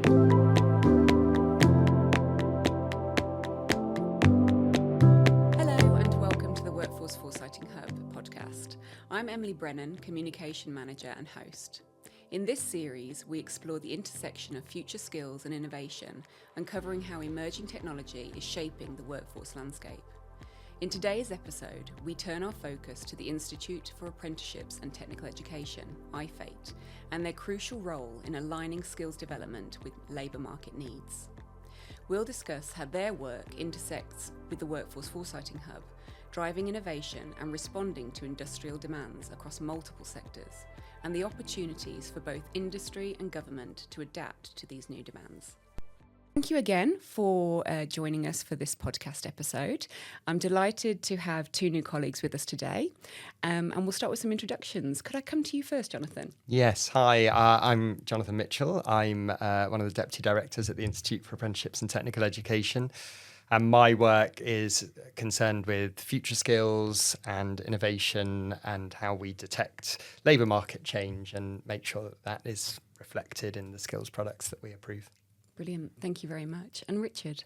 Hello and welcome to the Workforce Foresighting Hub podcast. I'm Emily Brennan, Communication Manager and host. In this series, we explore the intersection of future skills and innovation, uncovering how emerging technology is shaping the workforce landscape. In today's episode, we turn our focus to the Institute for Apprenticeships and Technical Education, IfATE, and their crucial role in aligning skills development with labour market needs. We'll discuss how their work intersects with the Workforce Foresighting Hub, driving innovation and responding to industrial demands across multiple sectors, and the opportunities for both industry and government to adapt to these new demands. Thank you again for joining us for this podcast episode. I'm delighted to have two new colleagues with us today, and we'll start with some introductions. Could I come to you first, Jonathan? Yes, hi, I'm Jonathan Mitchell. I'm one of the Deputy Directors at the Institute for Apprenticeships and Technical Education, and my work is concerned with future skills and innovation and how we detect labour market change and make sure that that is reflected in the skills products that we approve. Brilliant. Thank you very much. And Richard?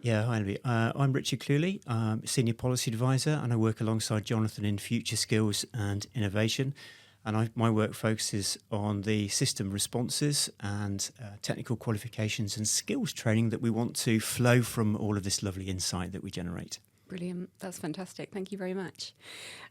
Yeah, hi, Emily. I'm Richard Clewley, Senior Policy Advisor, and I work alongside Jonathan in Future Skills and Innovation. And my work focuses on the system responses and technical qualifications and skills training that we want to flow from all of this lovely insight that we generate. Brilliant. That's fantastic. Thank you very much.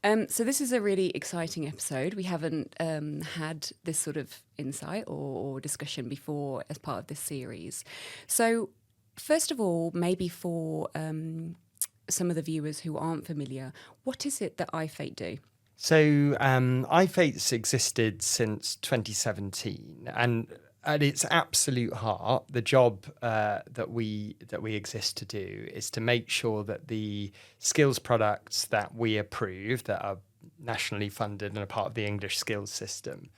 So this is a really exciting episode. We haven't had this sort of insight or discussion before as part of this series. So first of all, maybe for some of the viewers who aren't familiar, what is it that IfATE do? So IfATE's existed since 2017, and at its absolute heart, the job that we exist to do is to make sure that the skills products that we approve, that are nationally funded and are part of the English skills system,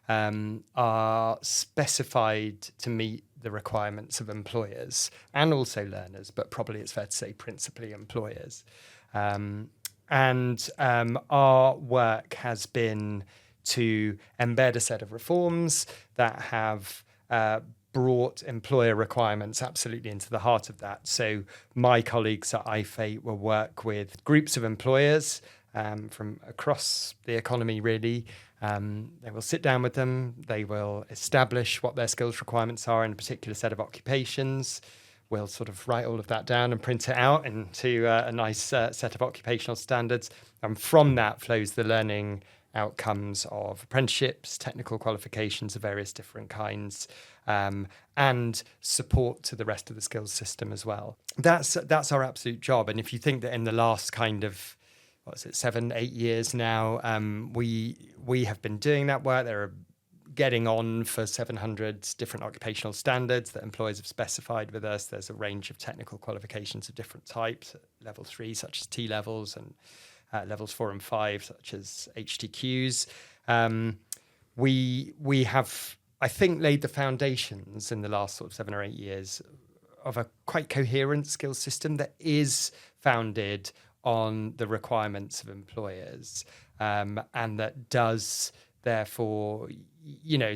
are specified to meet the requirements of employers and also learners, but probably it's fair to say principally employers. And our work has been to embed a set of reforms that have brought employer requirements absolutely into the heart of that. So my colleagues at IfATE will work with groups of employers from across the economy, really. They will sit down with them. They will establish what their skills requirements are in a particular set of occupations. We'll sort of write all of that down and print it out into a nice set of occupational standards. And from that flows the learning outcomes of apprenticeships, technical qualifications of various different kinds, and support to the rest of the skills system as well. That's our absolute job. And if you think that in the last kind of 7-8 years now, we have been doing that work. There are getting on for 700 different occupational standards that employers have specified with us. There's a range of technical qualifications of different types, level 3 such as T levels and levels 4 and 5 such as HTQs. We have, I think, laid the foundations in the last sort of 7 or 8 years of a quite coherent skills system that is founded on the requirements of employers, and that does therefore,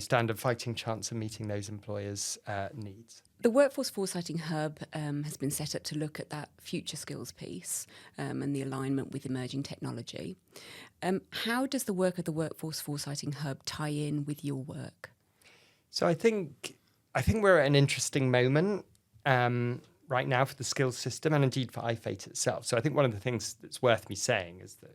stand a fighting chance of meeting those employers' needs. The Workforce Foresighting Hub has been set up to look at that future skills piece and the alignment with emerging technology. How does the work of the Workforce Foresighting Hub tie in with your work? So I think we're at an interesting moment right now for the skills system and indeed for IfATE itself. So I think one of the things that's worth me saying is that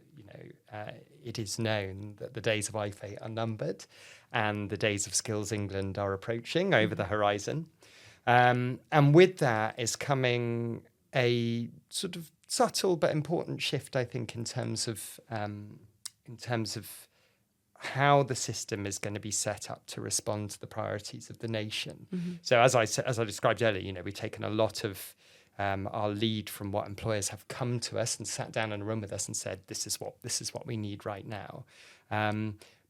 it is known that the days of IfATE are numbered and the days of Skills England are approaching over the horizon. And with that is coming a sort of subtle but important shift, I think, in terms of how the system is going to be set up to respond to the priorities of the nation. Mm-hmm. So as I described earlier, we've taken a lot of our lead from what employers have come to us and sat down in a room with us and said, this is what we need right now.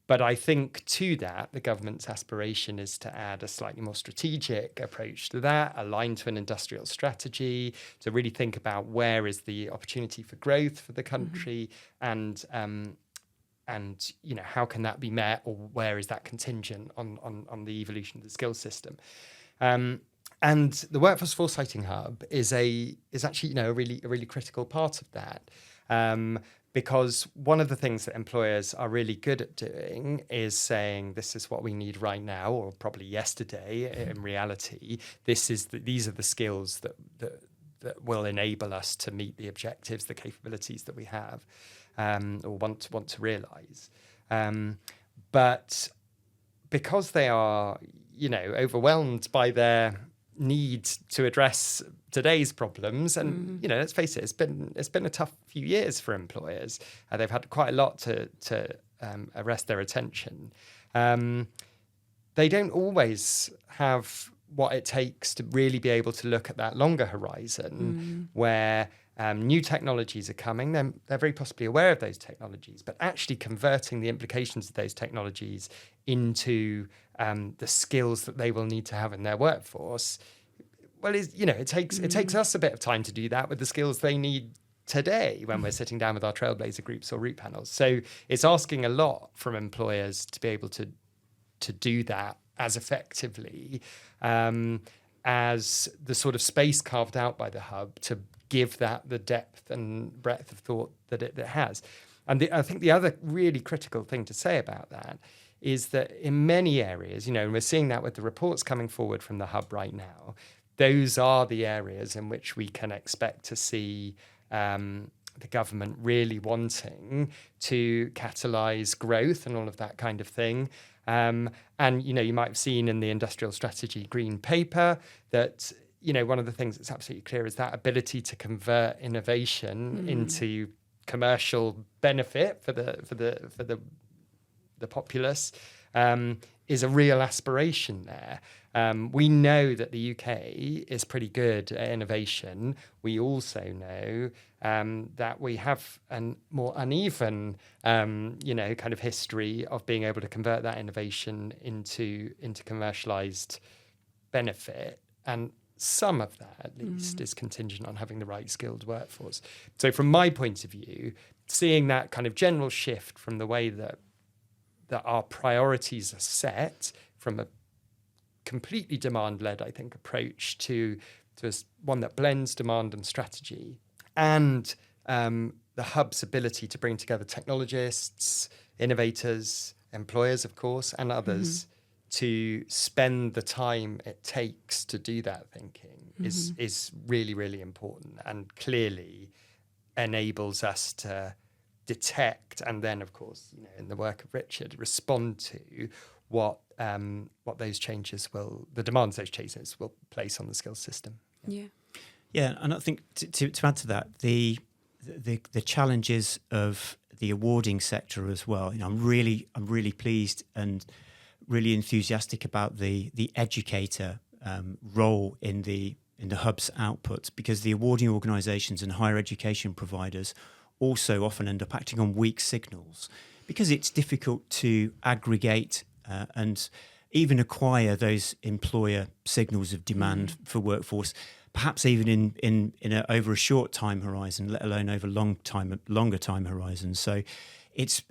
But I think to that, the government's aspiration is to add a slightly more strategic approach to that, aligned to an industrial strategy, to really think about where is the opportunity for growth for the country, mm-hmm. and how can that be met, or where is that contingent on the evolution of the skills system. And the Workforce Foresighting Hub is actually a really critical part of that, because one of the things that employers are really good at doing is saying this is what we need right now, or probably yesterday. In reality, these are the skills that will enable us to meet the objectives, the capabilities that we have, or want to realise. But because they are overwhelmed by their need to address today's problems, and let's face it, it's been a tough few years for employers. They've had quite a lot to arrest their attention. They don't always have what it takes to really be able to look at that longer horizon, where new technologies are coming. They're very possibly aware of those technologies, but actually converting the implications of those technologies into the skills that they will need to have in their workforce. Well, it takes us a bit of time to do that with the skills they need today when we're sitting down with our trailblazer groups or root panels. So it's asking a lot from employers to be able to do that as effectively as the sort of space carved out by the hub to give that the depth and breadth of thought that it has. And I think the other really critical thing to say about that is that in many areas, and we're seeing that with the reports coming forward from the hub right now, those are the areas in which we can expect to see the government really wanting to catalyse growth and all of that kind of thing. And you might have seen in the Industrial Strategy Green Paper that one of the things that's absolutely clear is that ability to convert innovation into commercial benefit for the populace is a real aspiration there. We know that the UK is pretty good at innovation. We also know that we have a more uneven, kind of history of being able to convert that innovation into commercialised benefit. And some of that, at least, is contingent on having the right skilled workforce. So from my point of view, seeing that kind of general shift from the way that our priorities are set from a completely demand-led, I think, approach to one that blends demand and strategy, and the hub's ability to bring together technologists, innovators, employers, of course, and others to spend the time it takes to do that thinking is really, really important, and clearly enables us to detect and then, of course, in the work of Richard, respond to what those changes the demands those changes will place on the skills system. Yeah, and I think to add to that, the challenges of the awarding sector as well. I'm really pleased and really enthusiastic about the educator role in the hub's outputs, because the awarding organisations and higher education providers also often end up acting on weak signals, because it's difficult to aggregate and even acquire those employer signals of demand for workforce, perhaps even in over a short time horizon, let alone over longer time horizons. So it's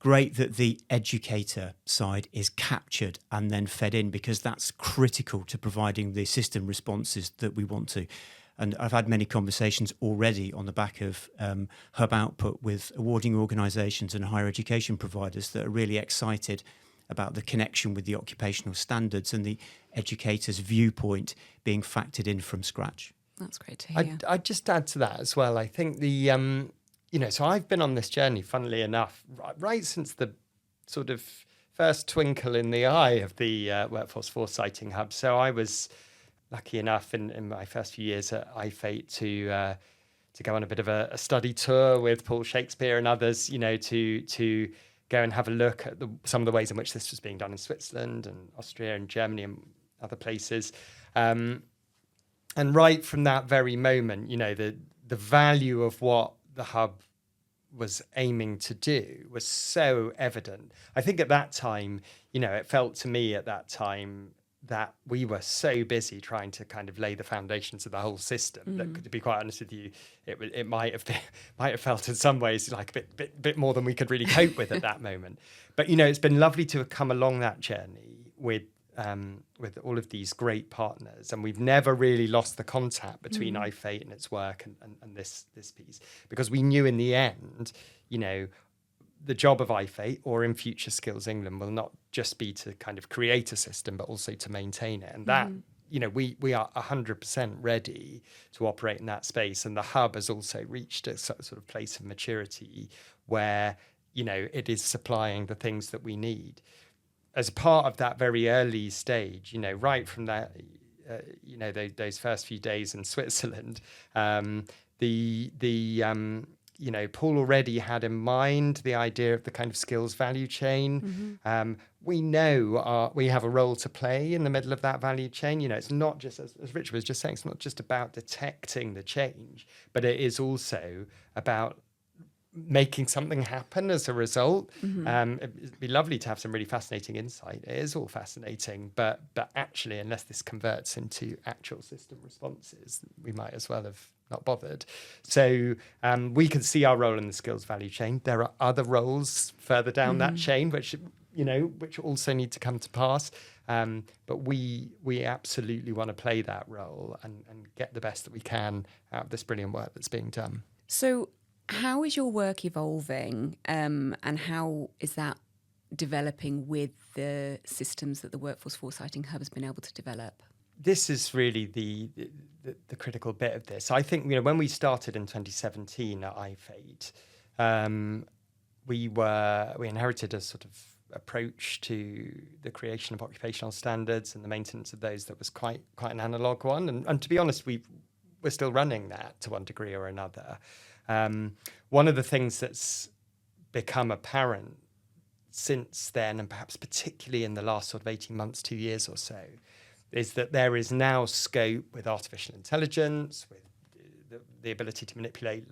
great that the educator side is captured and then fed in, because that's critical to providing the system responses that we want to. And I've had many conversations already on the back of hub output with awarding organisations and higher education providers that are really excited about the connection with the occupational standards and the educator's viewpoint being factored in from scratch. That's great to hear. I'd just add to that as well. I think so I've been on this journey, funnily enough, right since the sort of first twinkle in the eye of the Workforce Foresighting Hub. So I was lucky enough in my first few years at IfATE to go on a bit of a study tour with Paul Shakespeare and others, to go and have a look at some of the ways in which this was being done in Switzerland and Austria and Germany and other places. And right from that very moment, the value of what the hub was aiming to do was so evident. I think at that time, it felt to me at that time that we were so busy trying to kind of lay the foundations of the whole system that, to be quite honest with you, it might have felt in some ways like a bit more than we could really cope with at that moment. But it's been lovely to have come along that journey with with all of these great partners, and we've never really lost the contact between IfATE and its work and this piece, because we knew in the end, the job of IfATE or in Future Skills England will not just be to kind of create a system, but also to maintain it. And that, we are 100% ready to operate in that space. And the hub has also reached a sort of place of maturity where, it is supplying the things that we need. As part of that very early stage, right from that, those first few days in Switzerland, Paul already had in mind the idea of the kind of skills value chain. We know we have a role to play in the middle of that value chain. It's not just, as Richard was just saying, it's not just about detecting the change, but it is also about making something happen as a result. It'd be lovely to have some really fascinating insight. It is all fascinating, but actually, unless this converts into actual system responses, we might as well have not bothered. So we can see our role in the skills value chain. There are other roles further down that chain, which also need to come to pass. But we absolutely want to play that role and get the best that we can out of this brilliant work that's being done. So how is your work evolving, and how is that developing with the systems that the Workforce Foresighting Hub has been able to develop? This is really the critical bit of this. I think, when we started in 2017 at IfATE, we inherited a sort of approach to the creation of occupational standards and the maintenance of those that was quite an analog one. And to be honest, we're still running that to one degree or another. One of the things that's become apparent since then, and perhaps particularly in the last sort of 18 months, 2 years or so, is that there is now scope with artificial intelligence, with the ability to manipulate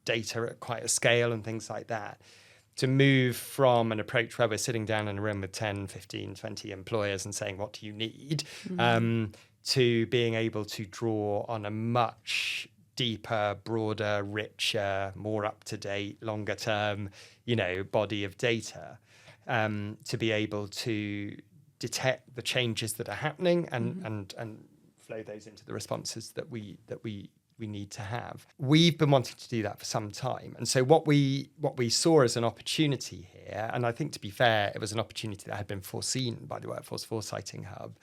data at quite a scale and things like that, to move from an approach where we're sitting down in a room with 10, 15, 20 employers and saying, what do you need, to being able to draw on a much deeper, broader, richer, more up-to-date, longer-term, body of data, to be able to detect the changes that are happening and flow those into the responses that we need to have. We've been wanting to do that for some time. And so what we saw as an opportunity here, and I think, to be fair, it was an opportunity that had been foreseen by the Workforce Foresighting Hub,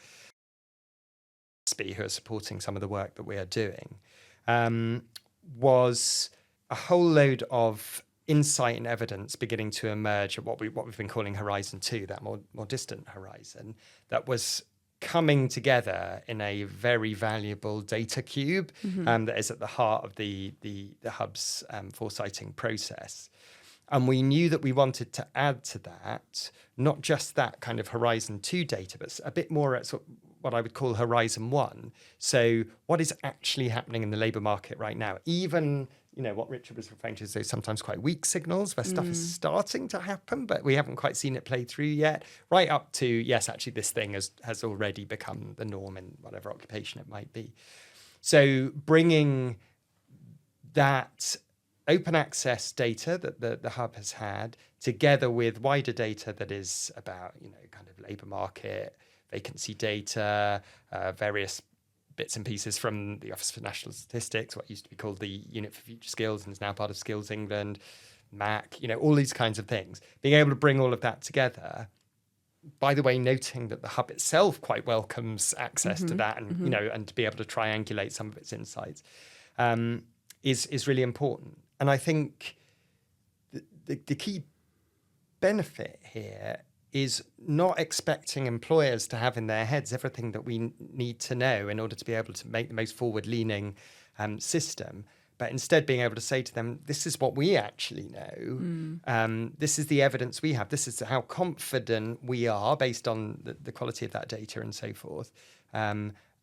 who are supporting some of the work that we are doing, was a whole load of insight and evidence beginning to emerge at what we've been calling Horizon 2, that more distant horizon, that was coming together in a very valuable data cube that is at the heart of the Hub's foresighting process. And we knew that we wanted to add to that, not just that kind of Horizon 2 data, but a bit more at sort of what I would call Horizon 1. So what is actually happening in the labour market right now? Even, what Richard was referring to as those sometimes quite weak signals where stuff is starting to happen, but we haven't quite seen it play through yet, right up to, yes, actually this thing has already become the norm in whatever occupation it might be. So bringing that open access data that the Hub has had together with wider data that is about, kind of labour market, vacancy data, various bits and pieces from the Office for National Statistics, what used to be called the Unit for Future Skills and is now part of Skills England, MAC, all these kinds of things. Being able to bring all of that together, by the way, noting that the Hub itself quite welcomes access to that and, and to be able to triangulate some of its insights, is really important. And I think the key benefit here is not expecting employers to have in their heads everything that we need to know in order to be able to make the most forward-leaning system, but instead being able to say to them, this is what we actually know. This is the evidence we have. This is how confident we are based on the quality of that data and so forth.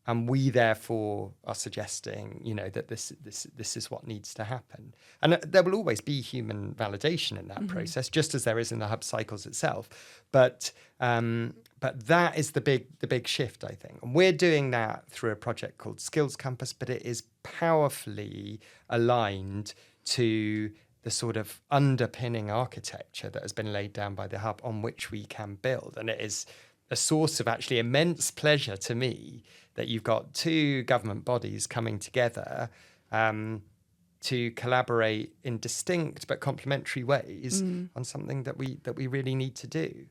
And we therefore are suggesting, that this is what needs to happen. And there will always be human validation in that process, just as there is in the Hub cycles itself. But that is the big shift, I think. And we're doing that through a project called Skills Compass, but it is powerfully aligned to the sort of underpinning architecture that has been laid down by the Hub on which we can build. And it is a source of actually immense pleasure to me that you've got two government bodies coming together to collaborate in distinct but complementary ways on something that we really need to do.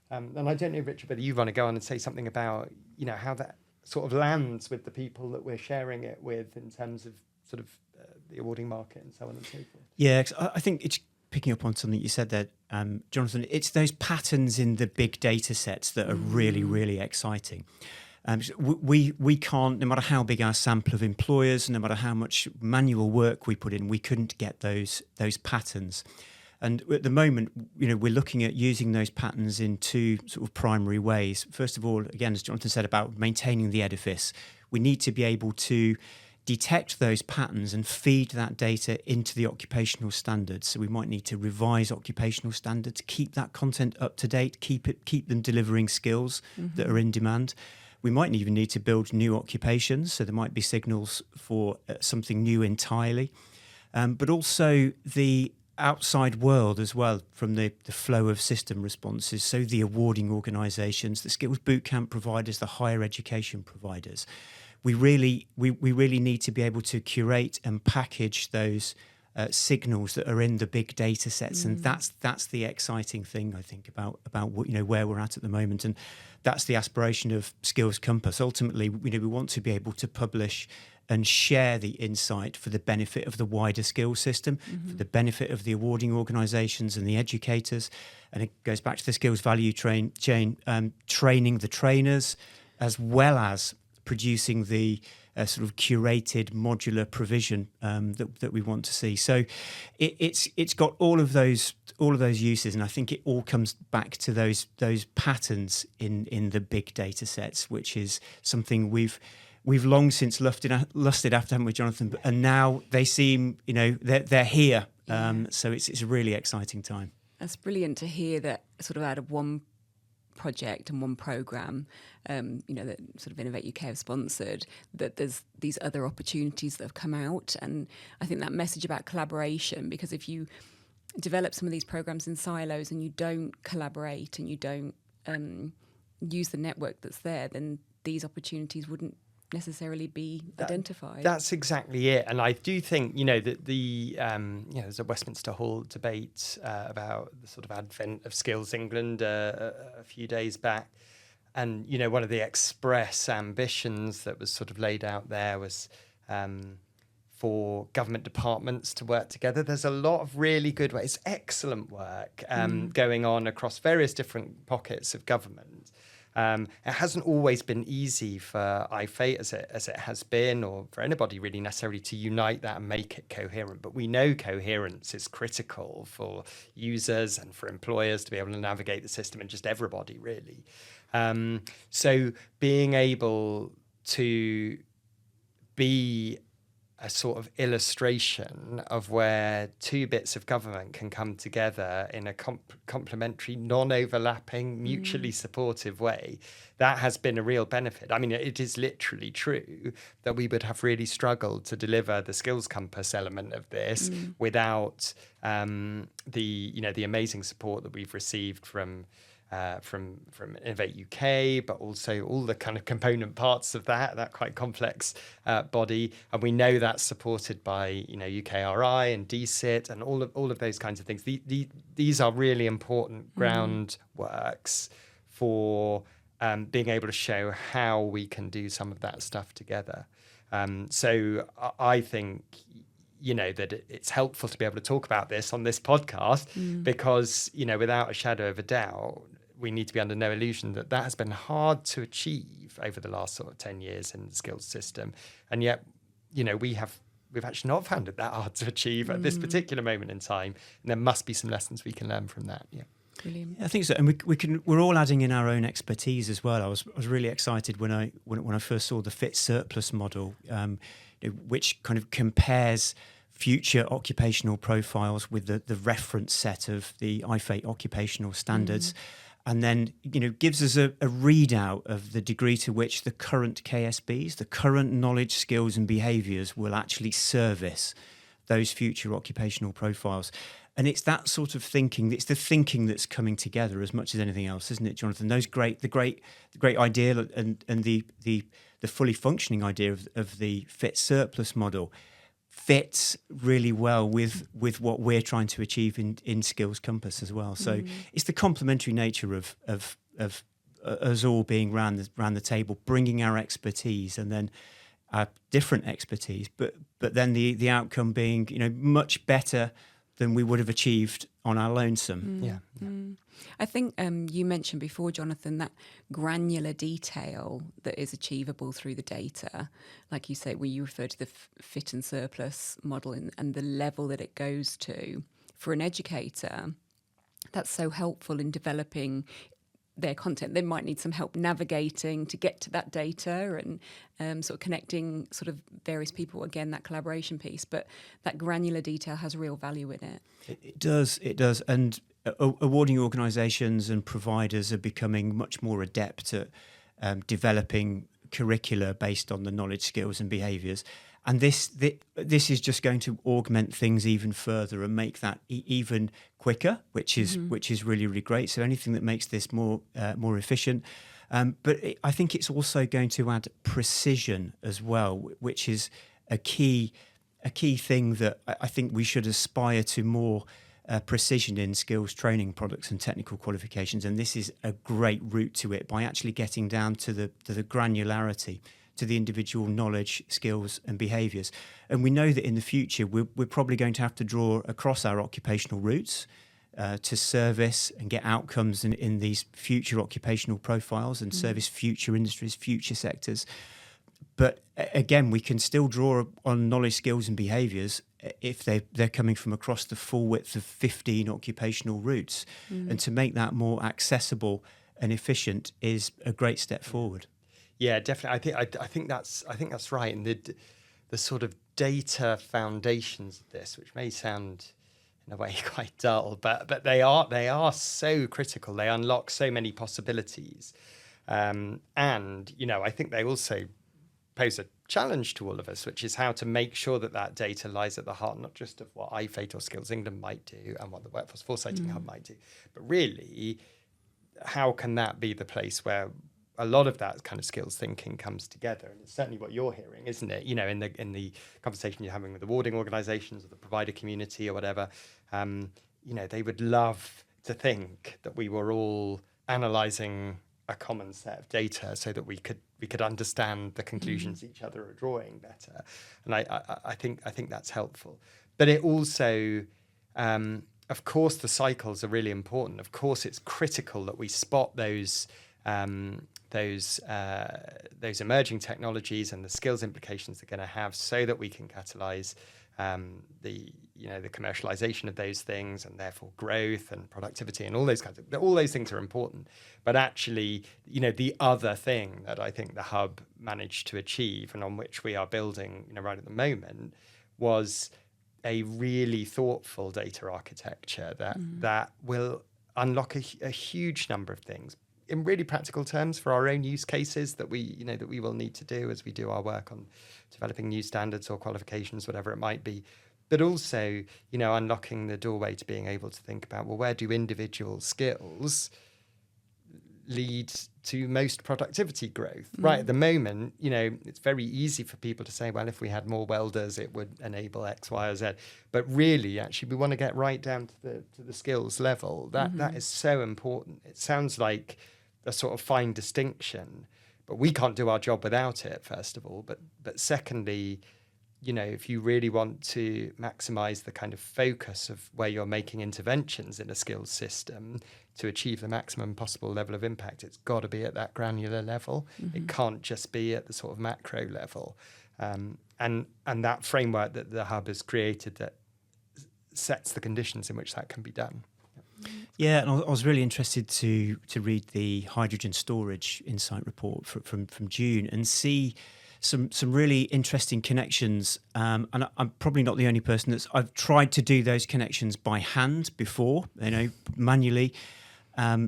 And I don't know, Richard, whether you want to go on and say something about, how that sort of lands with the people that we're sharing it with in terms of sort of the awarding market and so on and so forth. Yeah, 'cause I think it's picking up on something you said there, Jonathan. It's those patterns in the big data sets that are really, really exciting. We can't, no matter how big our sample of employers, no matter how much manual work we put in, we couldn't get those patterns. And at the moment, we're looking at using those patterns in two sort of primary ways. First of all, again, as Jonathan said about maintaining the edifice, we need to be able to detect those patterns and feed that data into the occupational standards. So we might need to revise occupational standards, keep that content up to date, keep them delivering skills that are in demand. We might even need to build new occupations, so there might be signals for something new entirely. But also the outside world as well, from the flow of system responses, so the awarding organisations, the skills bootcamp providers, the higher education providers. We really need to be able to curate and package those signals that are in the big data sets, and that's the exciting thing, I think, about what, where we're at the moment, and that's the aspiration of Skills Compass. Ultimately, we want to be able to publish and share the insight for the benefit of the wider skills system, for the benefit of the awarding organisations and the educators, and it goes back to the skills value chain, training the trainers, as well as producing the sort of curated modular provision that we want to see. So it's got all of those uses, and I think it all comes back to those patterns in the big data sets, which is something we've long since lusted after, haven't we, Jonathan? And now they seem, they're here. So it's a really exciting time. That's brilliant to hear that sort of out of one project and one programme, that sort of Innovate UK have sponsored, that there's these other opportunities that have come out. And I think that message about collaboration, because if you develop some of these programmes in silos and you don't collaborate and you don't use the network that's there, then these opportunities wouldn't necessarily be identified. That's exactly it. And I do think, that there's a Westminster Hall debate about the sort of advent of Skills England a few days back. And, one of the express ambitions that was sort of laid out there was for government departments to work together. There's a lot of really good ways, excellent work going on across various different pockets of government. It hasn't always been easy for IfATE as it has been, or for anybody really necessarily, to unite that and make it coherent. But we know coherence is critical for users and for employers to be able to navigate the system, and just everybody really. So being able to be a sort of illustration of where two bits of government can come together in a complementary, non-overlapping, mutually supportive way, that has been a real benefit. I mean, it is literally true that we would have really struggled to deliver the Skills Compass element of this without the amazing support that we've received from Innovate UK, but also all the kind of component parts of that quite complex body. And we know that's supported by, UKRI and DSIT and all of those kinds of things. These are really important groundworks for being able to show how we can do some of that stuff together. So I think, that it's helpful to be able to talk about this on this podcast because, without a shadow of a doubt, we need to be under no illusion that has been hard to achieve over the last sort of 10 years in the skills system. And yet, we've actually not found it that hard to achieve at this particular moment in time. And there must be some lessons we can learn from that. Yeah. Brilliant. I think so, and we're all adding in our own expertise as well. I was really excited when I first saw the fit surplus model, which kind of compares future occupational profiles with the reference set of the IfATE occupational standards. And then, gives us a readout of the degree to which the current KSBs, the current knowledge, skills and behaviours will actually service those future occupational profiles. And it's that sort of thinking. It's the thinking that's coming together as much as anything else, isn't it, Jonathan? The great idea and the fully functioning idea of the fit surplus model fits really well with what we're trying to achieve in Skills Compass as well. So it's the complementary nature of us all being round the table, bringing our expertise and then our different expertise, but then the outcome being much better than we would have achieved on our lonesome. I think you mentioned before, Jonathan, that granular detail that is achievable through the data. Like you say, where you refer to the fit and surplus model and the level that it goes to. For an educator, that's so helpful in developing their content. They might need some help navigating to get to that data and sort of connecting sort of various people. Again, that collaboration piece, but that granular detail has real value in it. It does. And awarding organisations and providers are becoming much more adept at developing curricula based on the knowledge, skills and behaviours. And this is just going to augment things even further and make that even quicker, which is really, really great. So anything that makes this more efficient. I think it's also going to add precision as well, which is a key thing that I think we should aspire to more precision in skills training products and technical qualifications. And this is a great route to it by actually getting down to the granularity, to the individual knowledge, skills and behaviours. And we know that in the future, we're probably going to have to draw across our occupational routes to service and get outcomes in these future occupational profiles and service future industries, future sectors. But again, we can still draw on knowledge, skills and behaviours if they're coming from across the full width of 15 occupational routes. And to make that more accessible and efficient is a great step forward. Yeah, definitely. I think that's right. And the sort of data foundations of this, which may sound in a way quite dull, but they are so critical. They unlock so many possibilities, and I think they also pose a challenge to all of us, which is how to make sure that data lies at the heart, not just of what IfATE or Skills England might do and what the Workforce Foresighting Hub might do, but really, how can that be the place where a lot of that kind of skills thinking comes together? And it's certainly what you're hearing, isn't it? In the conversation you're having with awarding organisations or the provider community or whatever, they would love to think that we were all analysing a common set of data so that we could understand the conclusions each other are drawing better. And I think that's helpful. But it also, of course, the cycles are really important. Of course, it's critical that we spot those emerging technologies and the skills implications they're going to have, so that we can catalyse the commercialization of those things, and therefore growth and productivity and all those things are important. But actually, the other thing that I think the hub managed to achieve, and on which we are building right at the moment, was a really thoughtful data architecture that will unlock a huge number of things in really practical terms for our own use cases that we will need to do as we do our work on developing new standards or qualifications, whatever it might be. But also, unlocking the doorway to being able to think about, well, where do individual skills lead to most productivity growth? Right at the moment, it's very easy for people to say, well, if we had more welders, it would enable X, Y, or Z. But really, actually, we want to get right down to the skills level. That is so important. It sounds like a sort of fine distinction, but we can't do our job without it, first of all. But secondly, if you really want to maximize the kind of focus of where you're making interventions in a skills system to achieve the maximum possible level of impact, it's got to be at that granular level. It can't just be at the sort of macro level. And that framework that the hub has created that sets the conditions in which that can be done. Yeah, and I was really interested to read the hydrogen storage insight report from June and see some really interesting connections. And I'm probably not the only person I've tried to do those connections by hand before, manually.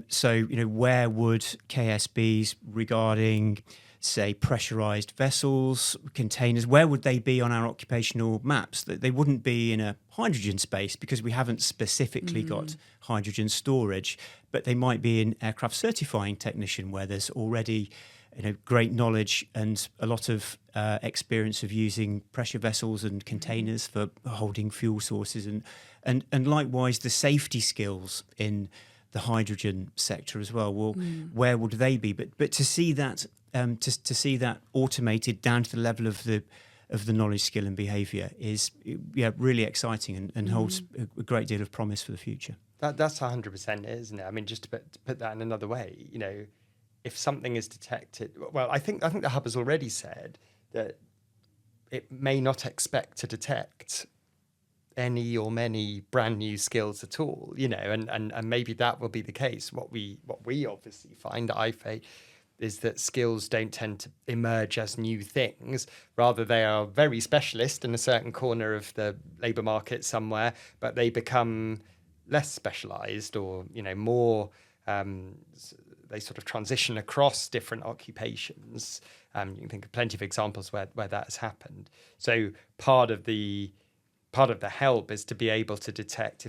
So, where would KSBs regarding say, pressurized vessels, containers, where would they be on our occupational maps? They wouldn't be in a hydrogen space because we haven't specifically got hydrogen storage, but they might be in aircraft certifying technician, where there's already great knowledge and a lot of experience of using pressure vessels and containers for holding fuel sources, and likewise the safety skills in the hydrogen sector as well. Well, where would they be? But to see that to see that automated down to the level of the knowledge, skill, and behaviour is really exciting and holds a great deal of promise for the future. That's 100%, isn't it? I mean, just to put that in another way, if something is detected, well, I think the hub has already said that it may not expect to detect any or many brand new skills at all, and maybe that will be the case. What we obviously find at IfATE is that skills don't tend to emerge as new things. Rather, they are very specialist in a certain corner of the labour market somewhere, but they become less specialised or, more. They sort of transition across different occupations. You can think of plenty of examples where that has happened. So part of the help is to be able to detect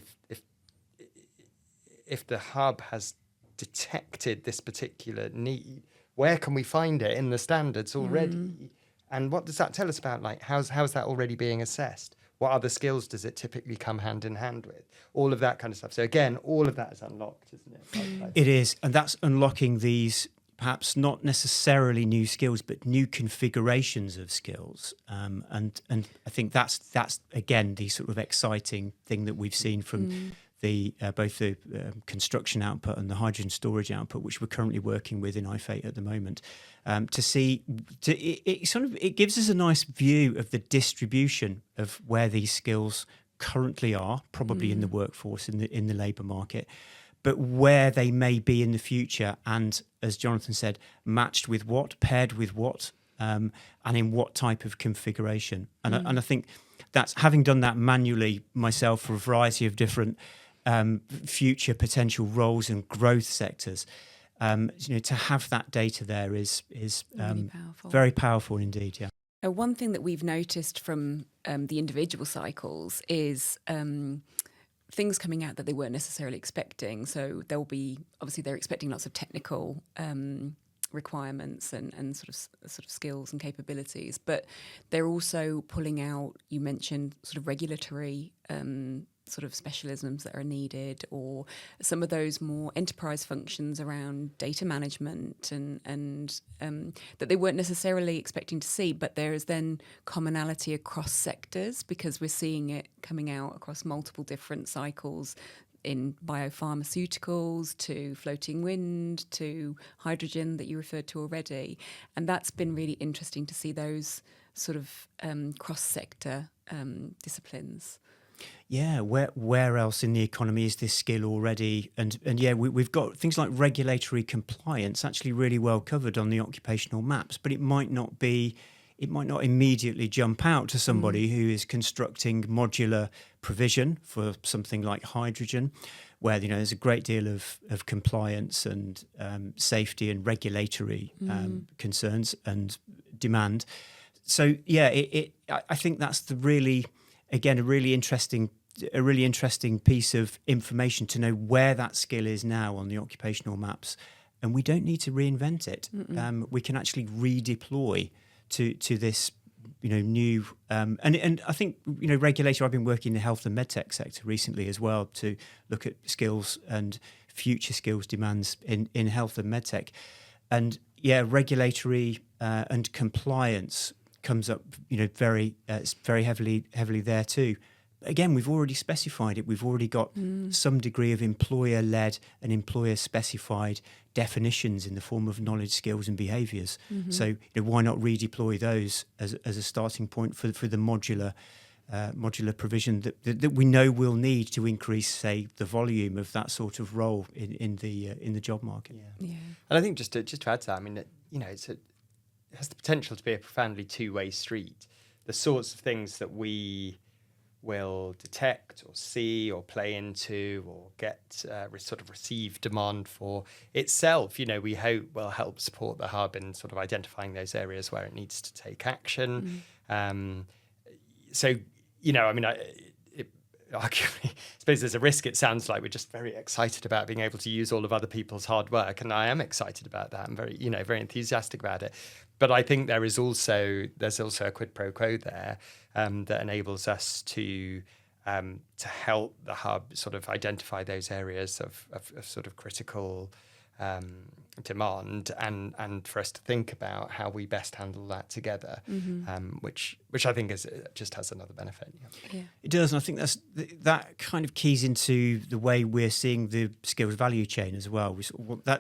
if the hub has detected this particular need, where can we find it in the standards already? And what does that tell us about, like, how's that already being assessed? What other skills does it typically come hand in hand with? All of that kind of stuff. So again, all of that is unlocked, isn't it? It is, and that's unlocking these perhaps not necessarily new skills, but new configurations of skills. And I think that's again the sort of exciting thing that we've seen from both the construction output and the hydrogen storage output, which we're currently working with in IfATE at the moment. It gives us a nice view of the distribution of where these skills currently are, probably in the workforce, in the labour market, but where they may be in the future, and as Jonathan said, matched with what, paired with what, and in what type of configuration. And I think that's, having done that manually myself for a variety of different future potential roles and growth sectors, to have that data there is really powerful. Very powerful indeed. Yeah. One thing that we've noticed from the individual cycles is things coming out that they weren't necessarily expecting. So they're expecting lots of technical requirements and sort of skills and capabilities, but they're also pulling out, you mentioned sort of regulatory sort of specialisms that are needed, or some of those more enterprise functions around data management and that they weren't necessarily expecting to see, but there is then commonality across sectors because we're seeing it coming out across multiple different cycles, in biopharmaceuticals to floating wind to hydrogen that you referred to already. And that's been really interesting to see those sort of cross-sector disciplines. Yeah, where else in the economy is this skill already? And we've got things like regulatory compliance actually really well covered on the occupational maps, but it might not immediately jump out to somebody who is constructing modular provision for something like hydrogen, where there's a great deal of compliance and safety and regulatory concerns and demand. So I think that's a really interesting piece of information to know where that skill is now on the occupational maps, and we don't need to reinvent it. We can actually redeploy to this new and I think regulator. I've been working in the health and medtech sector recently as well to look at skills and future skills demands in health and medtech, and regulatory and compliance comes up very heavily there too. Again, we've already specified it. We've already got some degree of employer-led and employer-specified definitions in the form of knowledge, skills, and behaviours. So why not redeploy those as a starting point for the modular provision that we know we'll need to increase, say, the volume of that sort of role in the job market. Yeah. And I think just to add to that, I mean, it has the potential to be a profoundly two-way street. The sorts of things that we will detect or see or play into or get sort of receive demand for itself, we hope will help support the hub in sort of identifying those areas where it needs to take action. So, arguably, I suppose there's a risk. It sounds like we're just very excited about being able to use all of other people's hard work, and I am excited about that. I'm very, very enthusiastic about it. But I think there's also a quid pro quo there that enables us to help the hub sort of identify those areas of sort of critical demand, and for us to think about how we best handle that together, which I think just has another benefit. Yeah. It does, and I think that kind of keys into the way we're seeing the skills value chain as well.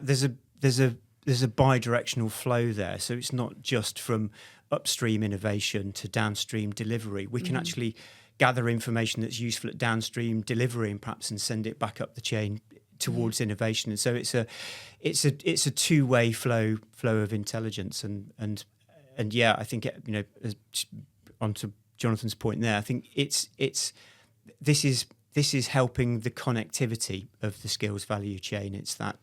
There's a bi-directional flow there, so it's not just from upstream innovation to downstream delivery. We can actually gather information that's useful at downstream delivery and perhaps send it back up the chain towards innovation. And so it's a two-way flow of intelligence, and yeah, I think onto Jonathan's point there, I think this is helping the connectivity of the skills value chain. It's that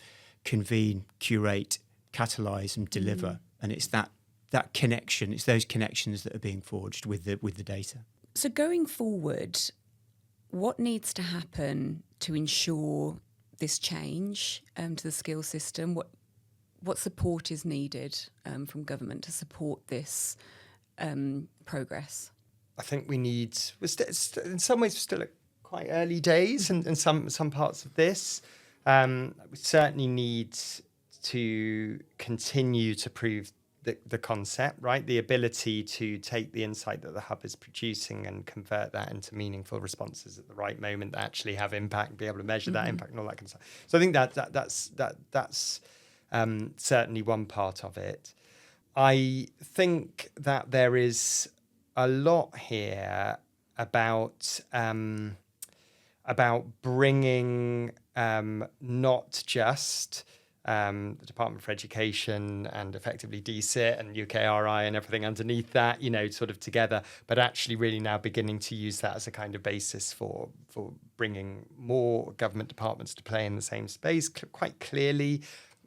convene, curate, catalyze and deliver, and it's that connection. It's those connections that are being forged with the data. So going forward, what needs to happen to ensure this change to the skills system? What support is needed from government to support this progress? I think in some ways we're still at quite early days in some parts of this. We certainly need to continue to prove the concept, right? The ability to take the insight that the hub is producing and convert that into meaningful responses at the right moment that actually have impact, be able to measure that impact and all that kind of stuff. So I think that's certainly one part of it. I think that there is a lot here about bringing not just the Department for Education and effectively DSIT and UKRI and everything underneath that, sort of together, but actually really now beginning to use that as a kind of basis for bringing more government departments to play in the same space. Quite clearly,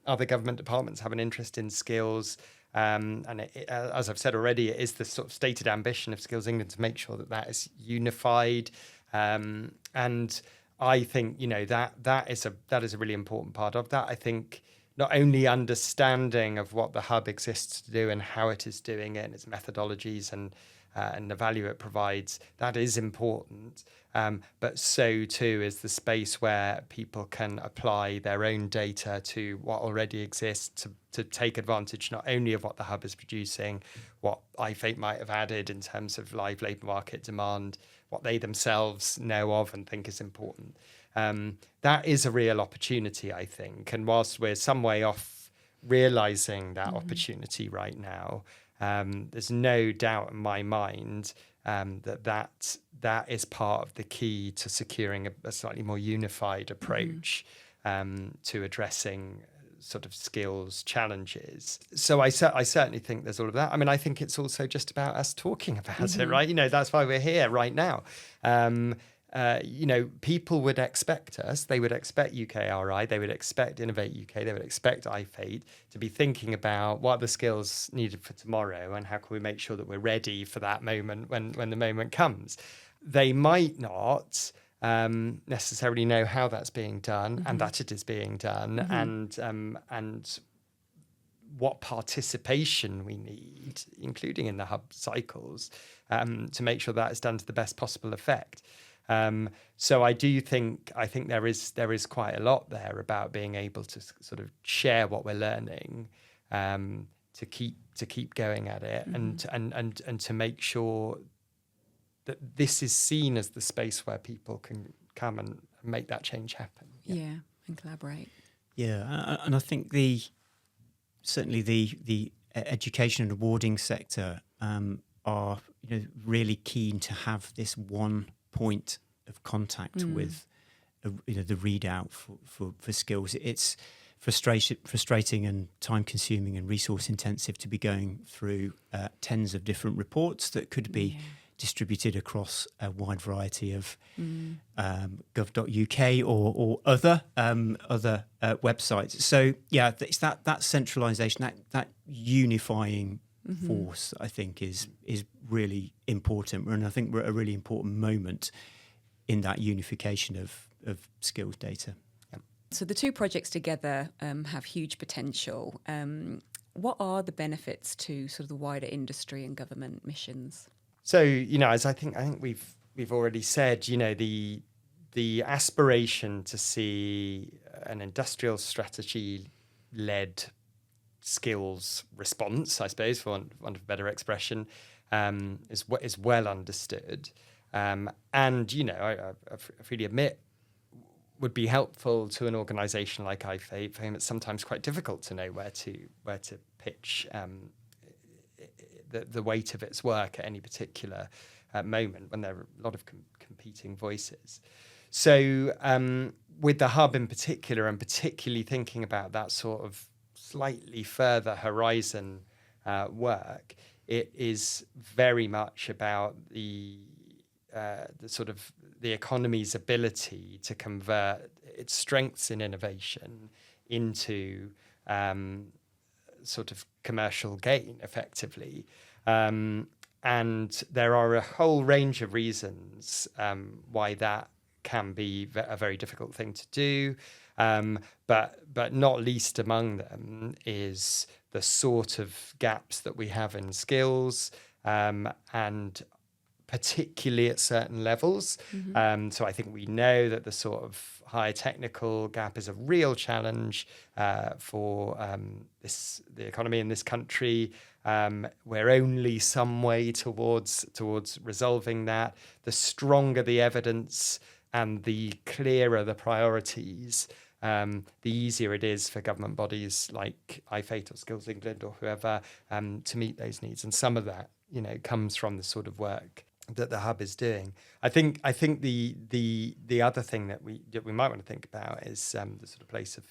other government departments have an interest in skills. And as I've said already, it is the sort of stated ambition of Skills England to make sure that is unified. And I think that is a really important part of that. I think not only understanding of what the hub exists to do and how it is doing it and its methodologies and the value it provides, that is important. But so too is the space where people can apply their own data to what already exists to take advantage not only of what the hub is producing, what IfATE might have added in terms of live labour market demand, what they themselves know of and think is important. That is a real opportunity, I think. And whilst we're some way off realising that opportunity right now, there's no doubt in my mind that is part of the key to securing a slightly more unified approach to addressing sort of skills challenges. So I certainly think there's all of that. I mean, I think it's also just about us talking about it, right? That's why we're here right now. People would expect us, they would expect UKRI, they would expect Innovate UK, they would expect IfATE to be thinking about what are the skills needed for tomorrow and how can we make sure that we're ready for that moment when the moment comes. They might not necessarily know how that's being done and that it is being done and what participation we need, including in the hub cycles, to make sure that is done to the best possible effect. So I think there is quite a lot there about being able to sort of share what we're learning, to keep going at it, and to make sure that this is seen as the space where people can come and make that change happen. Yeah, and collaborate. Yeah, and I think certainly the education and awarding sector are really keen to have this one point of contact with the readout for skills. It's frustrating and time consuming and resource intensive to be going through tens of different reports that could be distributed across a wide variety of gov.uk or other websites. So yeah, it's that centralisation, that unifying force, I think, is really important, and I think we're at a really important moment in that unification of skills data. So the two projects together have huge potential. What are the benefits to sort of the wider industry and government missions? So, as I think we've already said, the aspiration to see an industrial strategy-led skills response, I suppose, for want of a better expression, is well understood, and I freely admit would be helpful to an organisation like IfATE, for whom it's sometimes quite difficult to know where to pitch the weight of its work at any particular moment when there are a lot of competing voices. So with the hub in particular, and particularly thinking about that sort of slightly further horizon work, it is very much about the sort of the economy's ability to convert its strengths in innovation into sort of commercial gain, effectively. And there are a whole range of reasons why that can be a very difficult thing to do. But not least among them is the sort of gaps that we have in skills, and particularly at certain levels. So I think we know that the sort of higher technical gap is a real challenge for the economy in this country. We're only some way towards resolving that. The stronger the evidence and the clearer the priorities, the easier it is for government bodies like IfATE or Skills England or whoever to meet those needs. And some of that, comes from the sort of work that the hub is doing. I think the other thing that we might want to think about is the sort of place of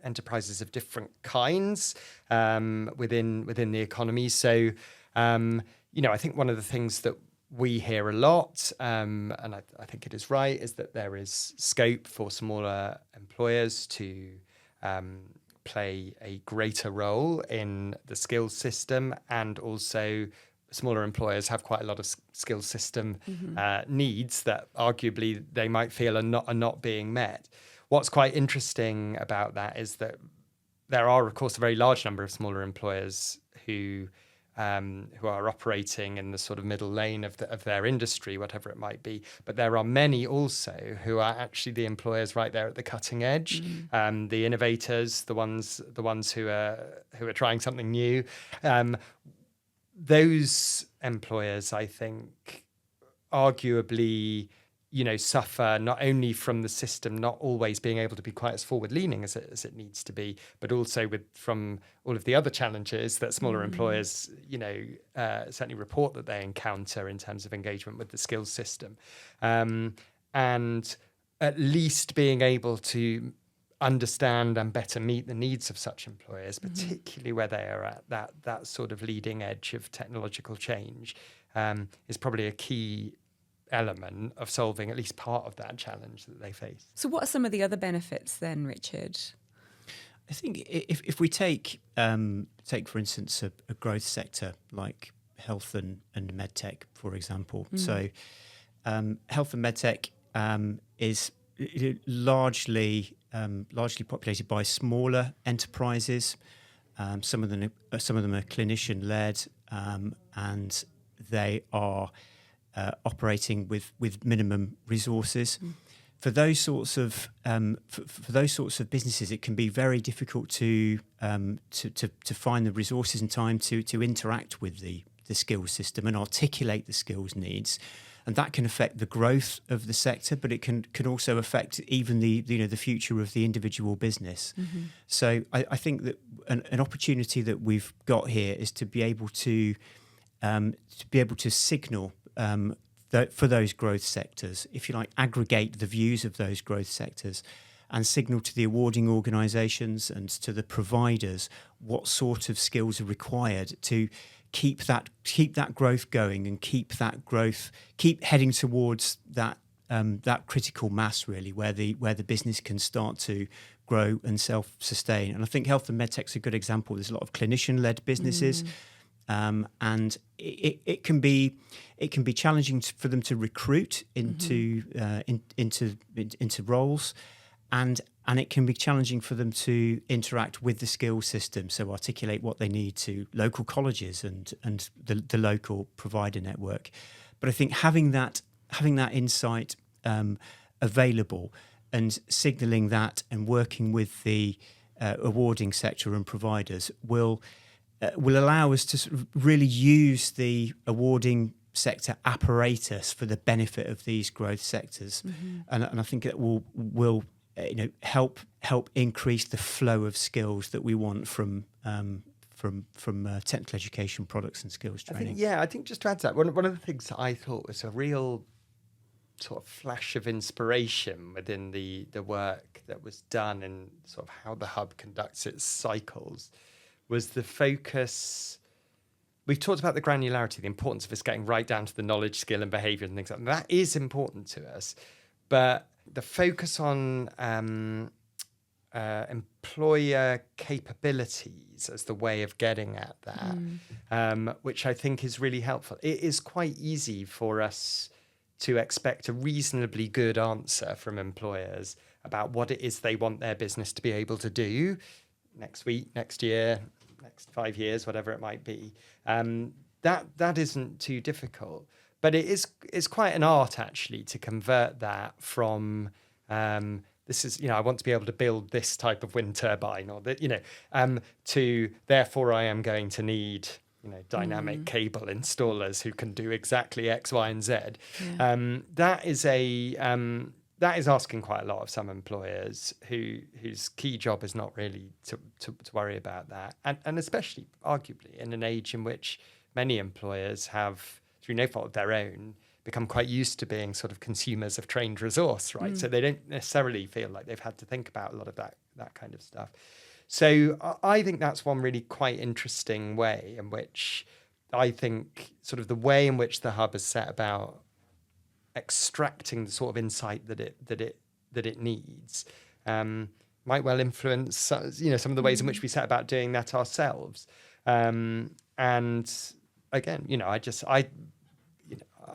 enterprises of different kinds within the economy. So I think one of the things that we hear a lot, and I think it is right, is that there is scope for smaller employers to play a greater role in the skills system, and also smaller employers have quite a lot of skills system needs that arguably they might feel are not being met. What's quite interesting about that is that there are, of course, a very large number of smaller employers who are operating in the sort of middle lane of their industry, whatever it might be. But there are many also who are actually the employers right there at the cutting edge, the innovators, the ones who are trying something new. Those employers, I think, arguably, suffer not only from the system not always being able to be quite as forward-leaning as it needs to be, but also from all of the other challenges that smaller employers, certainly report that they encounter in terms of engagement with the skills system. And at least being able to understand and better meet the needs of such employers, particularly where they are at that sort of leading edge of technological change, is probably a key element of solving at least part of that challenge that they face. So what are some of the other benefits then, Richard? I think if we take for instance a growth sector like health and medtech, for example. So health and medtech is largely populated by smaller enterprises. Some of them are clinician led, and they are operating with minimum resources. For those sorts of businesses, it can be very difficult to find the resources and time to interact with the skills system and articulate the skills needs. And that can affect the growth of the sector, but it can also affect even the future of the individual business. So I think that an opportunity that we've got here is to be able to signal for those growth sectors, if you like, aggregate the views of those growth sectors and signal to the awarding organisations and to the providers what sort of skills are required to keep that growth going and keep heading towards that critical mass, really, where the business can start to grow and self-sustain. And I think health and medtech's a good example. There's a lot of clinician-led businesses, and it can be challenging for them to recruit into roles, and it can be challenging for them to interact with the skills system, so articulate what they need to local colleges and the local provider network. But I think having that insight available and signalling that and working with the awarding sector and providers will allow us to sort of really use the awarding sector apparatus for the benefit of these growth sectors, and I think it will help increase the flow of skills that we want from technical education products and skills training. I think just to add to that, one of the things that I thought was a real sort of flash of inspiration within the work that was done and sort of how the hub conducts its cycles was the focus. We've talked about the granularity, the importance of us getting right down to the knowledge, skill and behaviour and things like that. That is important to us, but the focus on employer capabilities as the way of getting at that, which I think is really helpful. It is quite easy for us to expect a reasonably good answer from employers about what it is they want their business to be able to do next week, next year, next 5 years, whatever it might be. That isn't too difficult, but it's quite an art actually to convert that from this is, I want to be able to build this type of wind turbine, or that, to therefore I am going to need dynamic cable installers who can do exactly X, Y, and Z. Yeah. That is asking quite a lot of some employers whose key job is not really to worry about that, and especially arguably in an age in which many employers have, through no fault of their own, become quite used to being sort of consumers of trained resource, right? So they don't necessarily feel like they've had to think about a lot of that kind of stuff. So I think that's one really quite interesting way in which I think sort of the way in which the hub has set about extracting the sort of insight that it needs might well influence some of the ways in which we set about doing that ourselves. And again,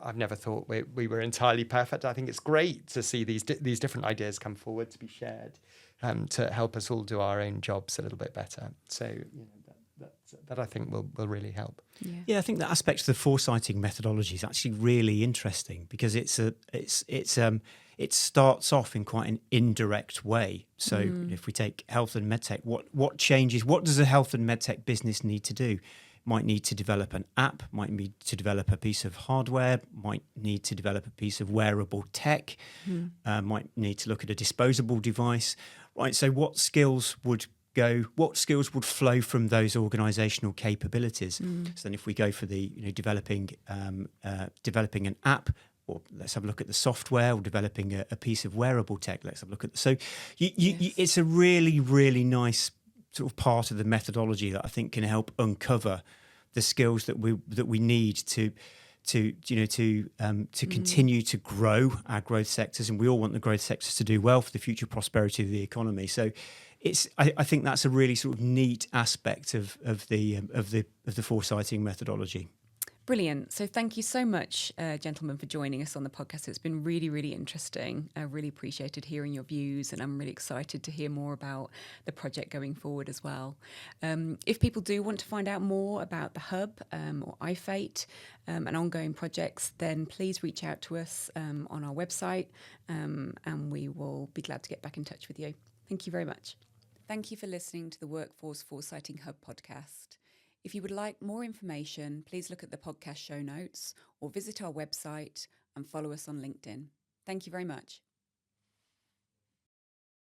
I've never thought we were entirely perfect. I think it's great to see these different ideas come forward to be shared, to help us all do our own jobs a little bit better. So that I think will really help. Yeah, I think that aspect of the foresighting methodology is actually really interesting because it starts off in quite an indirect way. So if we take health and medtech, what changes? What does a health and medtech business need to do? Might need to develop an app, might need to develop a piece of hardware, might need to develop a piece of wearable tech, might need to look at a disposable device, right? So what skills would flow from those organisational capabilities? So then if we go for the developing an app, or let's have a look at the software, or developing a piece of wearable tech, let's have a look at it's a really, really nice sort of part of the methodology that I think can help uncover the skills that we need to continue to grow our growth sectors, and we all want the growth sectors to do well for the future prosperity of the economy. So I think that's a really sort of neat aspect of the foresighting methodology. Brilliant. So thank you so much, gentlemen, for joining us on the podcast. It's been really, really interesting. I really appreciated hearing your views, and I'm really excited to hear more about the project going forward as well. If people do want to find out more about the Hub or IfATE and ongoing projects, then please reach out to us on our website, and we will be glad to get back in touch with you. Thank you very much. Thank you for listening to the Workforce Foresighting Hub podcast. If you would like more information, please look at the podcast show notes or visit our website and follow us on LinkedIn. Thank you very much.